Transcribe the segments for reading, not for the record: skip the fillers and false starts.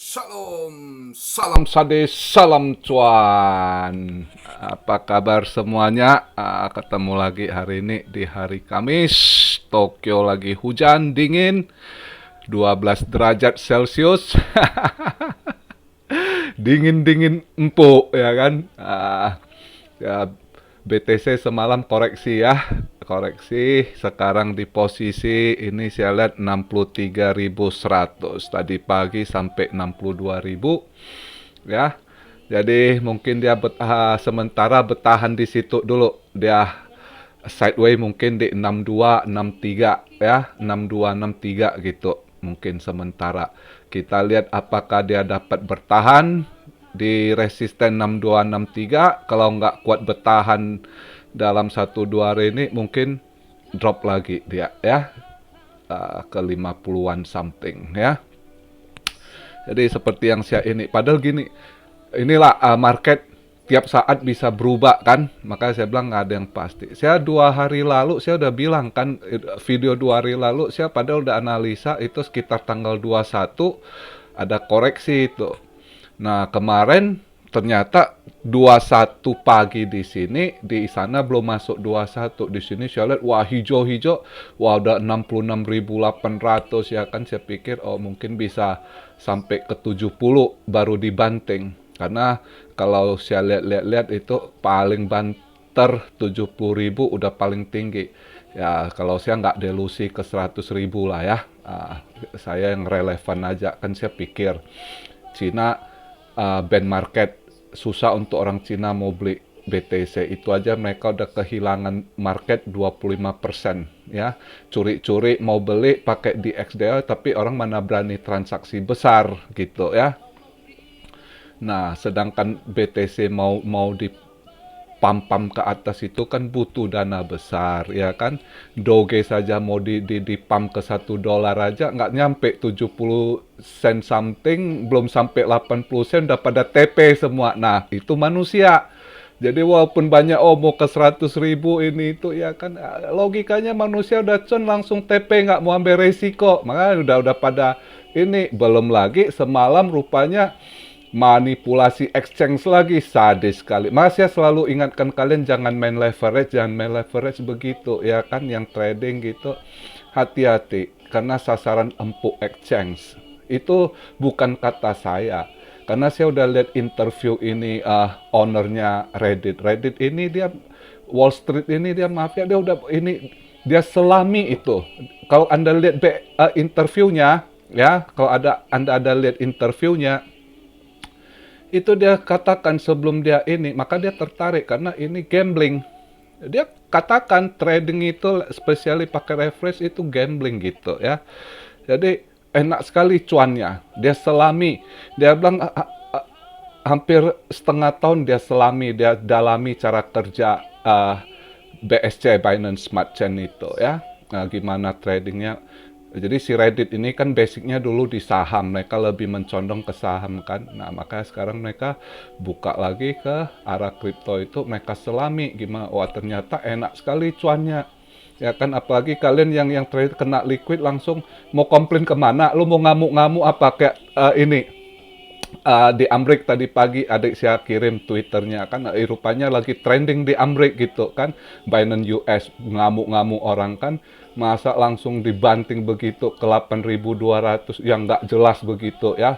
Shalom, salam sade, salam cuan. Apa kabar semuanya? Ketemu lagi hari ini di hari Kamis. Tokyo lagi hujan, dingin, 12 derajat Celcius. Dingin-dingin empuk ya kan. Ya, BTC semalam koreksi ya. Koreksi sekarang di posisi ini saya lihat 63.100. Tadi pagi sampai 62.000 ya. Jadi mungkin dia sementara bertahan di situ dulu. Dia sideway mungkin di 62, 63 ya, 62, 63 gitu. Mungkin sementara. Kita lihat apakah dia dapat bertahan di resisten 62, 63. Kalau nggak kuat bertahan dalam 1-2 hari ini, mungkin drop lagi dia ya, ke 50-an something ya. Jadi seperti yang saya ini, padahal gini, inilah market tiap saat bisa berubah kan, makanya saya bilang nggak ada yang pasti. Saya 2 hari lalu saya udah bilang kan, video 2 hari lalu saya padahal udah analisa itu sekitar tanggal 21 ada koreksi itu. Nah kemarin ternyata 21 pagi di sini, di sana belum masuk 21. Di sini saya lihat wah hijau-hijau, wah udah 66.800 ya kan, saya pikir oh mungkin bisa sampai ke 70 baru dibanting. Karena kalau saya lihat itu paling banter 70.000 udah paling tinggi. Ya kalau saya nggak delusi ke 100.000 lah ya. Saya yang relevan aja kan, saya pikir Cina band market, susah untuk orang Cina mau beli BTC. Itu aja mereka udah kehilangan market 25% ya. Curi-curi mau beli pakai di XDL, tapi orang mana berani transaksi besar gitu ya. Nah, sedangkan BTC mau dipam-pam ke atas itu kan butuh dana besar, ya kan? Doge saja mau dipam ke $1 aja nggak nyampe 70 sen something, belum sampai 80 sen udah pada TP semua. Nah, itu manusia. Jadi walaupun banyak mau ke 100.000 ini itu ya kan, logikanya manusia udah langsung TP, nggak mau ambil resiko. Makanya udah pada ini. Belum lagi semalam rupanya manipulasi exchange lagi, sadis sekali. Mas saya selalu ingatkan kalian jangan main leverage begitu ya kan, yang trading gitu hati-hati karena sasaran empuk exchange. Itu bukan kata saya. Karena saya udah lihat interview ini ownernya Reddit ini dia Wall Street ini dia mafia, dia udah ini dia selami itu. Kalau Anda lihat interviewnya ya, kalau Anda ada lihat interviewnya, itu dia katakan sebelum dia ini, maka dia tertarik karena ini gambling. Dia katakan trading itu, spesiali pakai refresh itu gambling gitu ya. Jadi enak sekali cuannya. Dia selami. Dia bilang hampir setengah tahun dia selami, dia dalami cara kerja BSC, Binance Smart Chain itu ya. Gimana tradingnya. Jadi si Reddit ini kan basicnya dulu di saham, mereka lebih mencondong ke saham kan. Nah makanya sekarang mereka buka lagi ke arah kripto, itu mereka selami gimana. Wah ternyata enak sekali cuannya. Ya kan, apalagi kalian yang trade kena liquid langsung mau komplain kemana? Lu mau ngamuk-ngamuk apa kayak ini di Amrik tadi pagi adik saya kirim Twitternya kan, rupanya lagi trending di Amrik gitu kan, Binance US ngamuk-ngamuk orang kan, masa langsung dibanting begitu ke 8.200 yang nggak jelas begitu ya.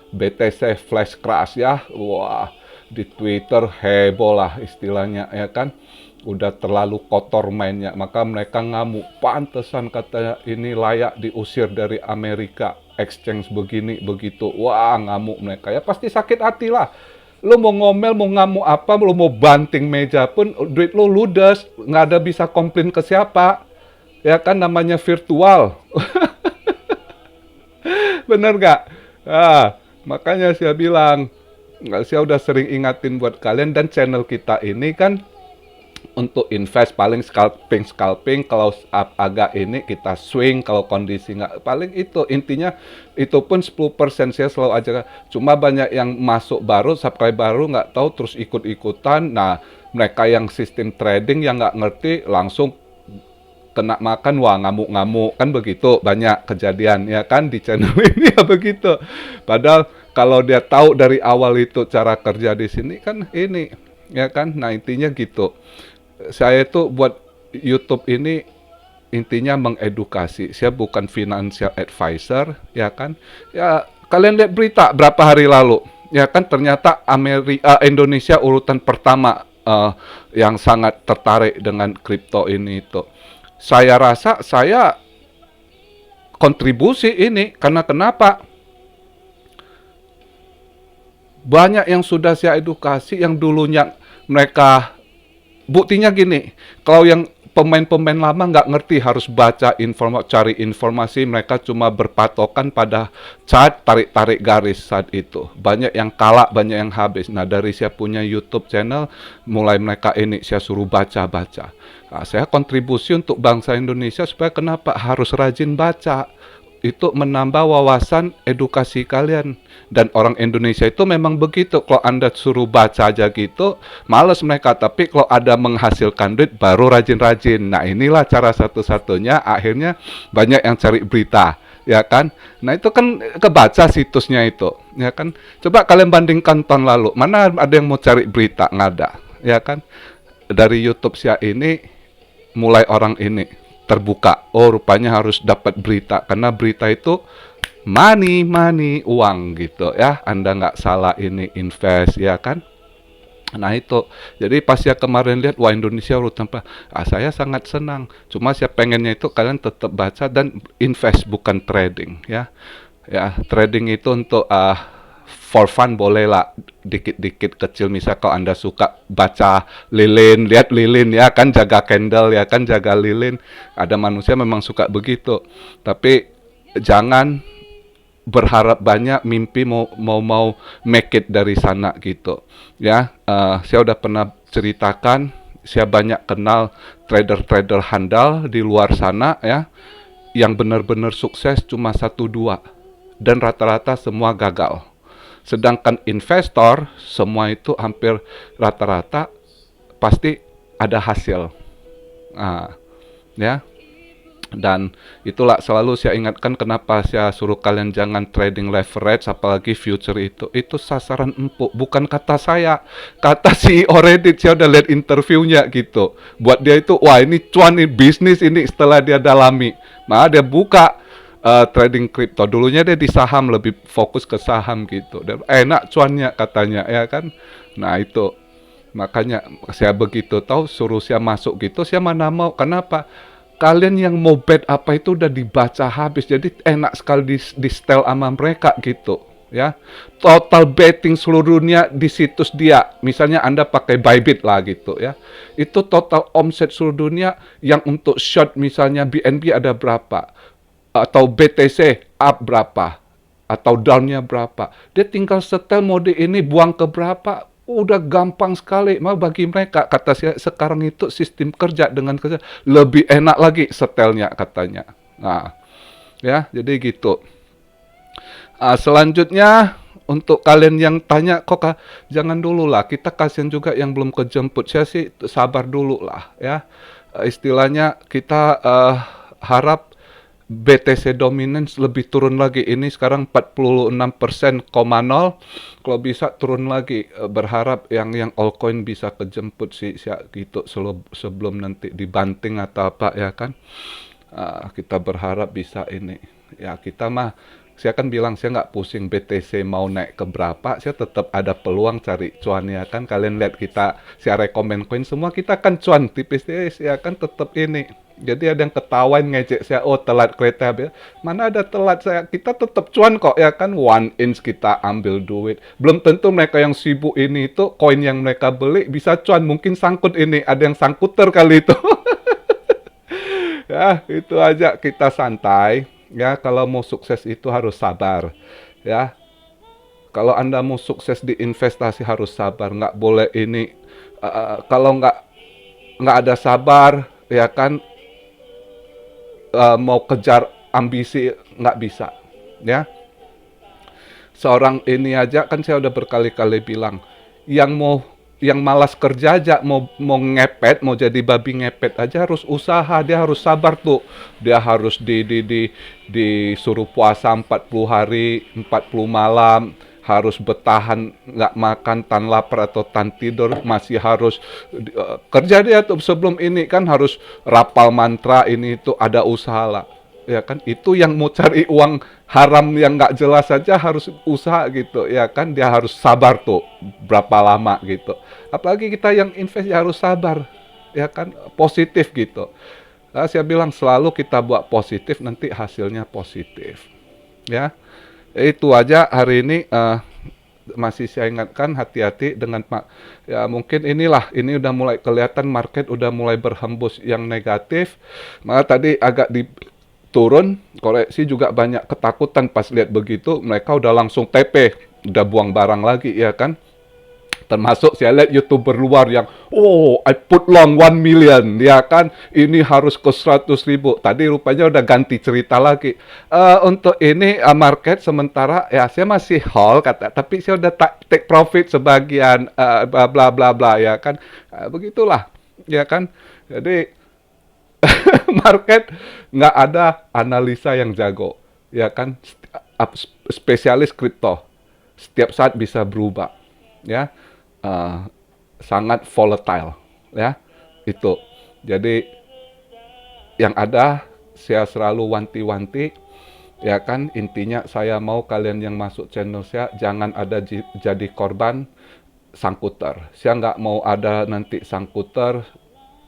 BTC flash crash ya, wah di Twitter heboh lah istilahnya ya kan, udah terlalu kotor mainnya, maka mereka ngamuk, pantesan katanya ini layak diusir dari Amerika, exchange begini begitu. Wah ngamuk mereka ya, pasti sakit hati lah. Lu mau ngomel mau ngamuk apa, lu mau banting meja pun duit lu ludes, nggak ada bisa komplain ke siapa ya kan, namanya virtual. Bener nggak? Makanya saya bilang, saya udah sering ingatin buat kalian, dan channel kita ini kan untuk invest paling scalping, kalau agak ini kita swing, kalau kondisi nggak, paling itu intinya. Itu pun 10% saya selalu aja, cuma banyak yang masuk baru, subscribe baru nggak tahu terus ikut-ikutan. Nah mereka yang sistem trading yang nggak ngerti langsung kena makan, wah ngamuk-ngamuk, kan begitu banyak kejadian ya kan di channel ini ya begitu. Padahal kalau dia tahu dari awal itu cara kerja di sini kan ini ya kan. Nah intinya gitu. Saya itu buat YouTube ini intinya mengedukasi. Saya bukan financial advisor ya kan. Ya kalian lihat berita berapa hari lalu ya kan, ternyata Indonesia urutan pertama yang sangat tertarik dengan kripto ini itu. Saya rasa saya kontribusi ini karena kenapa? Banyak yang sudah saya edukasi yang dulunya mereka, buktinya gini, kalau yang pemain-pemain lama nggak ngerti harus baca cari informasi, mereka cuma berpatokan pada chart, tarik-tarik garis saat itu. Banyak yang kalah, banyak yang habis. Nah dari saya punya YouTube channel, mulai mereka ini saya suruh baca-baca. Nah, saya kontribusi untuk bangsa Indonesia supaya kenapa harus rajin baca. Itu menambah wawasan edukasi kalian. Dan orang Indonesia itu memang begitu. Kalau Anda suruh baca aja gitu, males mereka. Tapi kalau ada menghasilkan duit, baru rajin-rajin. Nah inilah cara satu-satunya, akhirnya banyak yang cari berita. Ya kan? Nah itu kan kebaca situsnya itu. Ya kan? Coba kalian bandingkan tahun lalu. Mana ada yang mau cari berita? Nggak ada. Ya kan? Dari YouTube saya ini, mulai orang ini terbuka, oh rupanya harus dapat berita, karena berita itu money, uang gitu ya. Anda nggak salah ini invest ya kan. Nah itu, jadi pas saya kemarin lihat, wah Indonesia urutan saya sangat senang. Cuma saya pengennya itu kalian tetap baca dan invest, bukan trading ya. Ya trading itu untuk for fun boleh lah, dikit-dikit kecil. Misal kalau Anda suka baca lilin, lihat lilin ya kan, jaga candle ya kan, jaga lilin. Ada manusia memang suka begitu. Tapi jangan berharap banyak, mimpi mau make it dari sana gitu. Ya, saya udah pernah ceritakan, saya banyak kenal trader-trader handal di luar sana ya, yang benar-benar sukses cuma 1-2 dan rata-rata semua gagal. Sedangkan investor, semua itu hampir rata-rata pasti ada hasil. Nah, ya. Dan itulah selalu saya ingatkan kenapa saya suruh kalian jangan trading leverage, apalagi future itu. Itu sasaran empuk, bukan kata saya. Kata CEO Reddit, saya udah lihat interviewnya gitu. Buat dia itu, wah ini cuan, ini bisnis ini setelah dia dalami. Nah, dia buka trading kripto. Dulunya dia di saham, lebih fokus ke saham gitu. Dan enak cuannya katanya ya kan. Nah itu makanya saya begitu tahu, suruh saya masuk gitu, saya mana mau. Kenapa? Kalian yang mau bet apa itu udah dibaca habis, jadi enak sekali di setel sama mereka gitu ya. Total betting seluruh dunia di situs dia. Misalnya Anda pakai Bybit lah gitu ya. Itu total omset seluruh dunia yang untuk short misalnya BNB ada berapa, atau BTC up berapa, atau downnya berapa. Dia tinggal setel mode ini, buang ke berapa, udah gampang sekali. Bagi mereka, kata saya, sekarang itu sistem kerja dengan kerja lebih enak lagi setelnya katanya. Nah, ya, jadi gitu. Selanjutnya, untuk kalian yang tanya, kok jangan dulu lah, kita kasihan juga yang belum kejemput. Saya sih sabar dulu lah ya. Istilahnya kita harap BTC dominance lebih turun lagi. Ini sekarang 46,0%. Kalau bisa turun lagi. Berharap yang altcoin bisa kejemput sih gitu sebelum nanti dibanting atau apa ya kan. Kita berharap bisa ini. Ya kita mah, saya kan bilang saya nggak pusing BTC mau naik ke berapa, saya tetap ada peluang cari cuan ya kan. Kalian lihat kita, saya rekomen coin semua, kita kan cuan tipis-tipis ya kan, tetap ini. Jadi ada yang ketawain ngecek saya, oh telat kereta api. Mana ada telat saya, kita tetap cuan kok ya kan. 1 inch kita ambil duit. Belum tentu mereka yang sibuk ini itu, koin yang mereka beli bisa cuan. Mungkin sangkut ini, ada yang sangkuter kali itu. Ya itu aja, kita santai. Ya kalau mau sukses itu harus sabar. Ya kalau Anda mau sukses di investasi harus sabar. Nggak boleh ini, kalau nggak ada sabar ya kan, mau kejar ambisi nggak bisa ya. Seorang ini aja kan saya udah berkali-kali bilang, yang mau yang malas kerja aja mau ngepet, mau jadi babi ngepet aja harus usaha, dia harus sabar tuh. Dia harus disuruh puasa 40 hari, 40 malam, harus bertahan nggak makan tan lapar atau tan tidur, masih harus kerja dia tuh. Sebelum ini kan harus rapal mantra, ini itu ada usaha lah. Ya kan, itu yang mau cari uang haram yang nggak jelas saja harus usaha gitu, ya kan, dia harus sabar tuh berapa lama gitu. Apalagi kita yang invest ya harus sabar, ya kan, positif gitu. Nah, saya bilang selalu kita buat positif, nanti hasilnya positif, ya. Itu aja hari ini, masih saya ingatkan hati-hati dengan ya mungkin ini udah mulai kelihatan market udah mulai berhembus yang negatif. Maka tadi agak turun, koreksi juga banyak ketakutan pas lihat begitu, mereka udah langsung TP, udah buang barang lagi, ya kan. Termasuk saya lihat YouTuber luar yang, oh, I put long 1 million, ya kan, ini harus ke 100.000. Tadi rupanya udah ganti cerita lagi. Untuk ini market sementara, ya saya masih hold, tapi saya udah take profit sebagian, bla bla bla bla, ya kan. Begitulah, ya kan. Jadi, market nggak ada analisa yang jago, ya kan, spesialis kripto setiap saat bisa berubah, ya. uh, Sangat volatile, ya, itu. Jadi yang ada saya selalu wanti-wanti, ya kan, intinya saya mau kalian yang masuk channel saya jangan ada jadi korban sangkuter. Saya nggak mau ada nanti sangkuter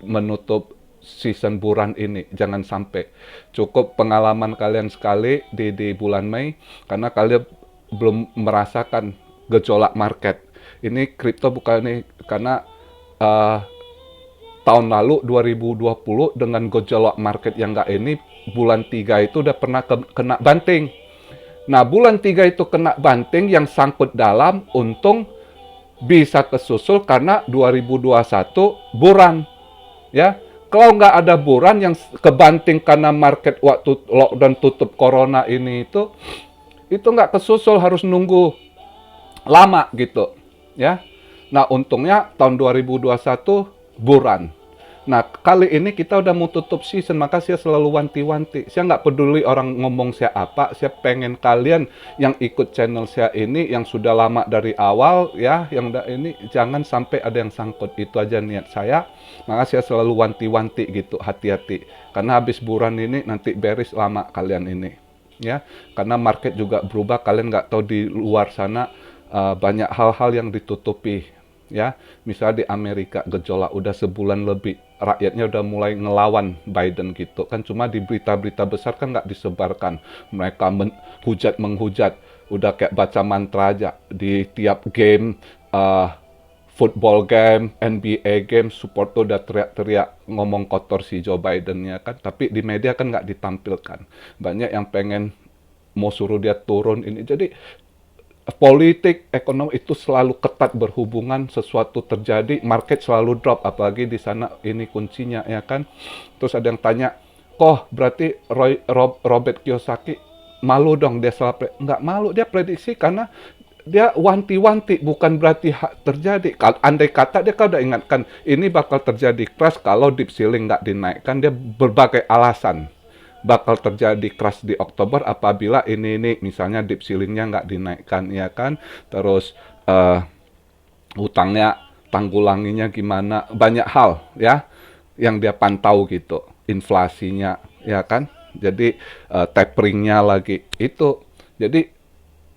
menutup season buran ini, jangan sampai. Cukup pengalaman kalian sekali di bulan Mei, karena kalian belum merasakan gejolak market. Ini kripto bukan ini, karena uh, tahun lalu 2020 dengan gejolak market yang nggak ini, bulan 3 itu udah pernah kena banting. Nah, bulan 3 itu kena banting yang sangkut dalam, untung bisa kesusul karena 2021 buran. Ya, kalau nggak ada buran yang kebanting karena market waktu lockdown tutup corona ini itu nggak kesusul, harus nunggu lama gitu, ya. Nah, untungnya tahun 2021 buran. Nah, kali ini kita udah mau tutup season, maka saya selalu wanti-wanti. Saya nggak peduli orang ngomong saya apa, saya pengen kalian yang ikut channel saya ini, yang sudah lama dari awal, ya, yang ini, jangan sampai ada yang sangkut. Itu aja niat saya. Maka saya selalu wanti-wanti gitu, hati-hati. Karena habis bulan ini, nanti bearish lama kalian ini. Ya, karena market juga berubah, kalian nggak tahu di luar sana banyak hal-hal yang ditutupi. Ya, misalnya di Amerika gejolak udah sebulan lebih, rakyatnya udah mulai ngelawan Biden gitu kan, cuma di berita-berita besar kan nggak disebarkan. Mereka menghujat, udah kayak baca mantra aja di tiap game, football game, NBA game, supporter udah teriak-teriak ngomong kotor si Joe Biden, ya kan, tapi di media kan nggak ditampilkan. Banyak yang pengen mau suruh dia turun ini. Jadi politik, ekonomi itu selalu ketat berhubungan, sesuatu terjadi, market selalu drop, apalagi di sana ini kuncinya, ya kan. Terus ada yang tanya, kok berarti Robert Kiyosaki malu dong dia salah nggak malu, dia prediksi karena dia wanti-wanti, bukan berarti terjadi. Andai kata dia kalau udah ingatkan, ini bakal terjadi crash kalau deep ceiling nggak dinaikkan, dia berbagai alasan. Bakal terjadi crash di Oktober apabila ini misalnya deep ceilingnya nggak dinaikkan, ya kan. Terus hutangnya tanggulanginya gimana, banyak hal ya yang dia pantau gitu, inflasinya, ya kan. Jadi taperingnya lagi itu. Jadi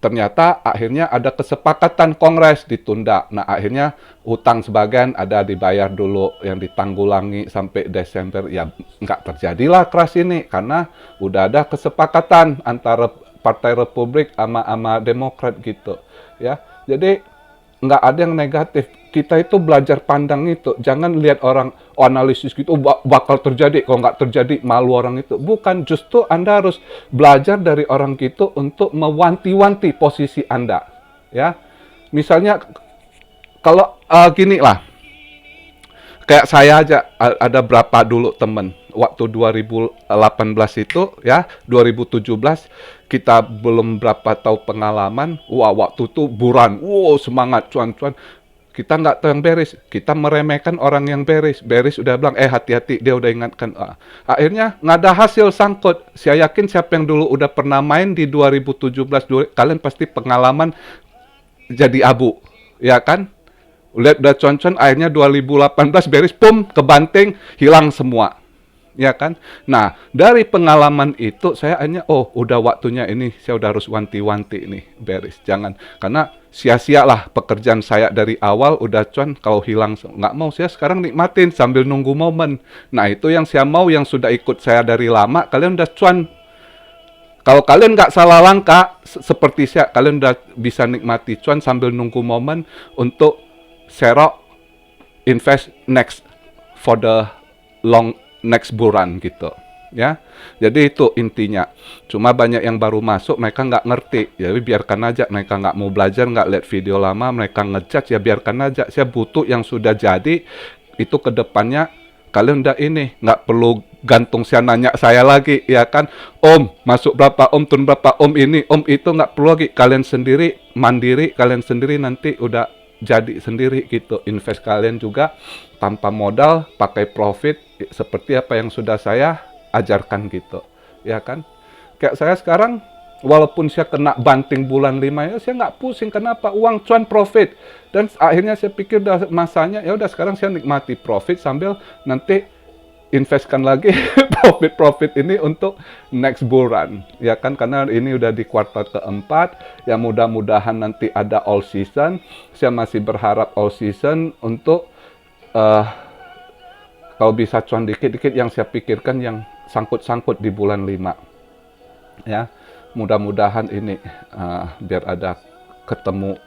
ternyata akhirnya ada kesepakatan Kongres ditunda. Nah, akhirnya hutang sebagian ada dibayar dulu, yang ditanggulangi sampai Desember. Ya, nggak terjadilah crash ini, karena udah ada kesepakatan antara Partai Republik sama Demokrat gitu. Ya, jadi nggak ada yang negatif. Kita itu belajar pandang itu. Jangan lihat orang analisis gitu, bakal terjadi. Kalau nggak terjadi, malu orang itu. Bukan, justru Anda harus belajar dari orang gitu untuk mewanti-wanti posisi Anda. Ya, misalnya kalau gini lah, kayak saya aja ada berapa dulu temen waktu 2018 itu, ya 2017 kita belum berapa tahu pengalaman. Wah, waktu itu buran, wow, semangat cuan-cuan. Kita nggak tahu yang beres. Kita meremehkan orang yang beres. Beres udah bilang, hati-hati, dia udah ingatkan. Akhirnya nggak ada hasil sangkut. Saya yakin siapa yang dulu udah pernah main di 2017, kalian pasti pengalaman jadi abu. Ya kan? Lihat udah concon, akhirnya 2018 beres, pum, kebanting, hilang semua. Ya kan? Nah, dari pengalaman itu saya hanya, udah waktunya ini, saya udah harus wanti-wanti nih, beres. Jangan, karena sia-sialah pekerjaan saya dari awal, udah cuan, kalau hilang, nggak mau, saya sekarang nikmatin sambil nunggu momen. Nah, itu yang saya mau, yang sudah ikut saya dari lama, kalian udah cuan. Kalau kalian nggak salah langkah, seperti saya, kalian udah bisa nikmati cuan sambil nunggu momen untuk serok, invest next, for the long next bulan gitu, ya. Jadi itu intinya. Cuma banyak yang baru masuk, mereka nggak ngerti. Jadi biarkan aja, mereka nggak mau belajar, nggak lihat video lama, mereka ngejudge, ya biarkan aja. Saya butuh yang sudah jadi, itu ke depannya kalian udah ini, nggak perlu gantung saya nanya saya lagi, ya kan. Om, masuk berapa, om, turun berapa, om ini, om itu, nggak perlu lagi. Kalian sendiri, mandiri, kalian sendiri nanti udah jadi sendiri gitu. Invest kalian juga tanpa modal, pakai profit seperti apa yang sudah saya ajarkan gitu, ya kan. Kayak saya sekarang, walaupun saya kena banting bulan 5, ya saya nggak pusing. Kenapa? Uang cuan, profit. Dan akhirnya saya pikir udah masanya, ya udah sekarang saya nikmati profit sambil nanti investkan lagi profit ini untuk next bulan, ya kan, karena ini udah di kuartal keempat, ya mudah-mudahan nanti ada all season. Saya masih berharap all season untuk kalau bisa cuan dikit-dikit, yang saya pikirkan yang sangkut-sangkut di bulan 5, ya. Mudah-mudahan ini biar ada ketemu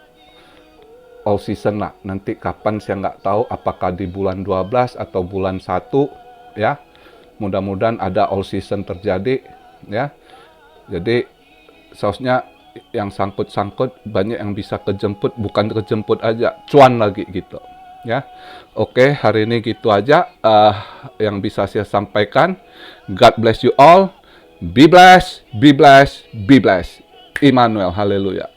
all season lah. Nanti kapan saya nggak tahu, apakah di bulan 12 atau bulan 1, ya. Mudah-mudahan ada all season terjadi, ya. Jadi sausnya yang sangkut-sangkut banyak yang bisa kejemput, bukan kejemput aja, cuan lagi gitu, ya. Oke, hari ini gitu aja yang bisa saya sampaikan. God bless you all. Be blessed, be blessed, be blessed. Immanuel, haleluya.